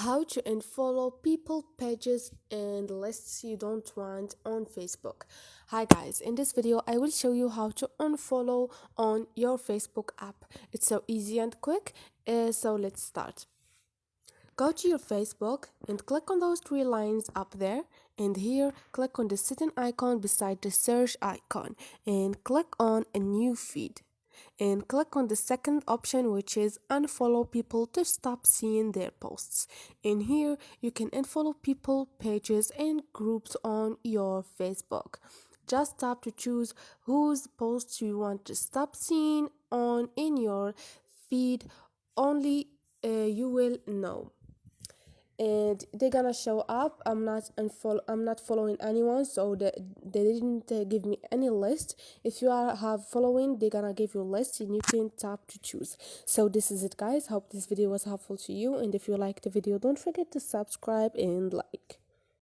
How to unfollow people, pages, and lists you don't want on Facebook. Hi guys, in this video I will show you how to unfollow on your Facebook app. It's so easy and quick, so let's start. Go to your Facebook and click on those three lines up there, and here click on the setting icon beside the search icon and click on a new feed. And click on the second option, which is unfollow people, to stop seeing their posts. In here you can unfollow people, pages, and groups on your Facebook. Just tap to choose whose posts you want to stop seeing on in your feed. Only you will know, and they're gonna show up. I'm not following anyone, so they didn't give me any list. If you have following, they're gonna give you a list and you can tap to choose. So this is it guys, hope this video was helpful to you, and if you liked the video, don't forget to subscribe and like.